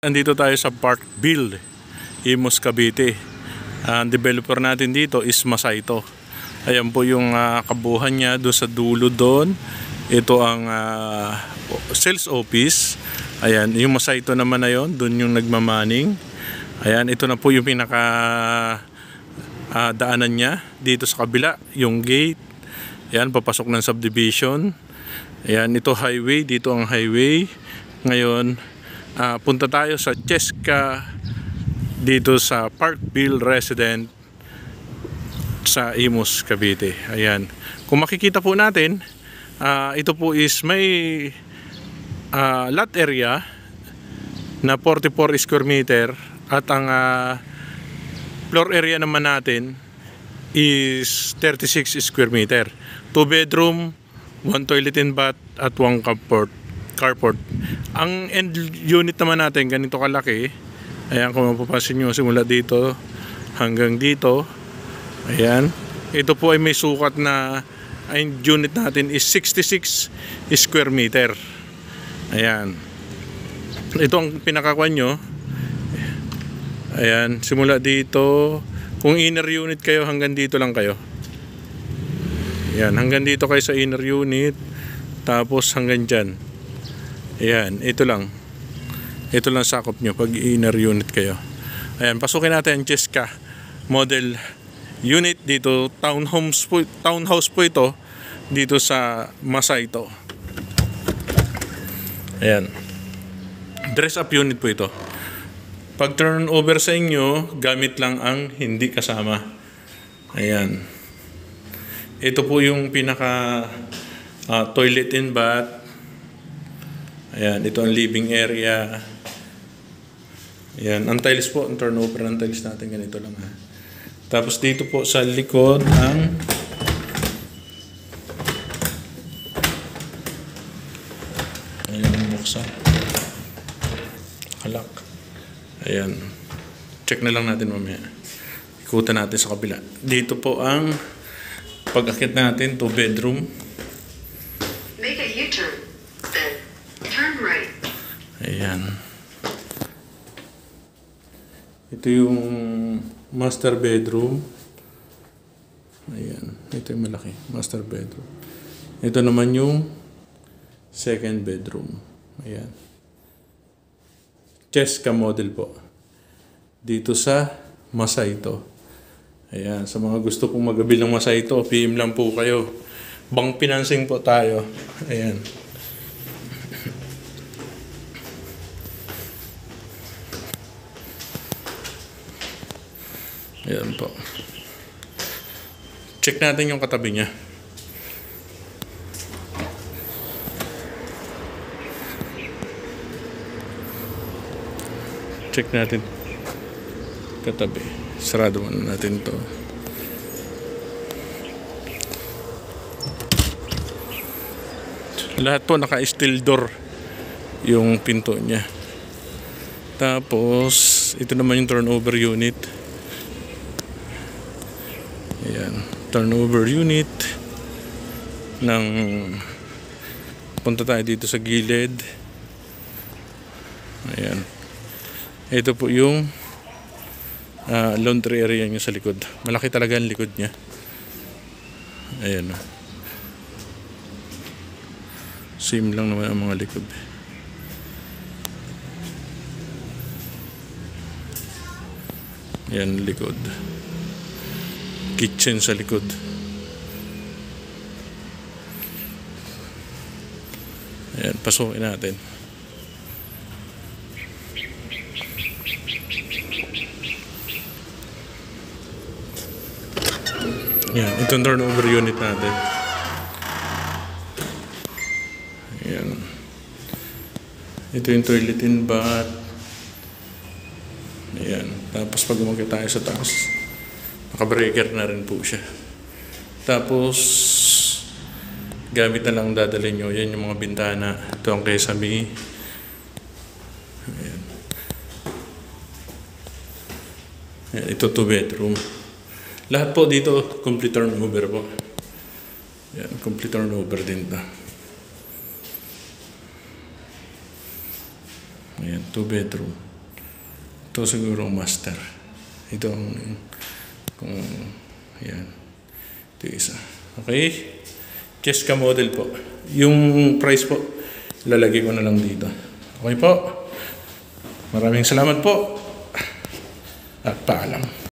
Andito tayo sa Parkville, Imus, Cavite. Ang developer natin dito is Masaito. Ayan po yung kabuuan niya doon sa dulo doon. Ito ang sales office. Ayan, yung Masaito naman na yun, doon yung nagmamaning. Ayan, ito na po yung pinaka daanan niya. Dito sa kabila, yung gate. Ayan, papasok ng subdivision. Ayan, ito highway, dito ang highway. Ngayon, punta tayo sa Cheska dito sa Parkville Resident sa Imus, Cavite. Ayan. Kung makikita po natin, ito po is may lot area na 44 square meter at ang floor area naman natin is 36 square meter. 2 bedroom, 1 toilet and bath at 1 carport. Ang end unit naman natin ganito kalaki. Ayan, kung mapapansin nyo, simula dito hanggang dito. Ayan. Ito po ay may sukat na end unit natin is 66 square meter. Ayan. Ito ang pinakakuan nyo. Ayan, simula dito. Kung inner unit kayo, hanggang dito lang kayo. Ayan, hanggang dito kayo sa inner unit. Tapos hanggang dyan. Ayan, ito lang. Ito lang sakop nyo pag inner unit kayo. Ayan, pasukin natin ang Cheska model unit dito. Townhouse po ito dito sa Masaito. Ayan. Dress up unit po ito. Pag turnover sa inyo, gamit lang ang hindi kasama. Ayan. Ito po yung pinaka toilet and bath. Ayan, ito ang living area. Ayan, ang tiles po, ang turnover ng tiles natin, ganito lang ha. Tapos dito po sa likod ang ayan, buksan. Kalak. Ayan. Check na lang natin mamaya. Ikutan natin sa kabila. Dito po ang pag-akit natin, 2 bedroom. Make a U-turn. Then turn right. Ayan. Ito yung master bedroom. Ayan. Ito yung malaki. Master bedroom. Ito naman yung second bedroom. Ayan. Cheska model po. Dito sa Masaito. Ayan. Sa mga gusto pong magabil ng Masaito, PM lang po kayo. Bank financing po tayo. Ayan. Ayan po. Check natin yung katabi niya. Check natin katabi. Sarado muna natin to. Lahat po naka-steel door yung pinto niya. Tapos ito naman yung turnover unit. Ayan, turnover unit ng punta tayo dito sa gilid. Ayan. Ito po yung laundry area niya sa likod. Malaki talaga ang likod niya. Ayan. Same lang naman ang mga likod. Ayan, likod. Kitchen sa likod. Ayan, pasukin natin. Ayan, itong turnover unit natin. Ayan. Ito yung toilet and bath. Ayan. Tapos pag umakyat tayo sa taas, naka-breaker na rin po siya. Tapos gamit na lang dadalhin nyo. Yan yung mga bintana. Ito ang kesame. Ayan. Ayan, ito 2 bedroom. Lahat po dito complete turnover po. Yan, complete turnover din na. Ayan, 2 bedroom. Ito siguro master. Ito ang kung yan. Ito yung isa. Okay? Cheska model po. Yung price po, lalagay ko na lang dito. Okay po? Maraming salamat po. At paalam.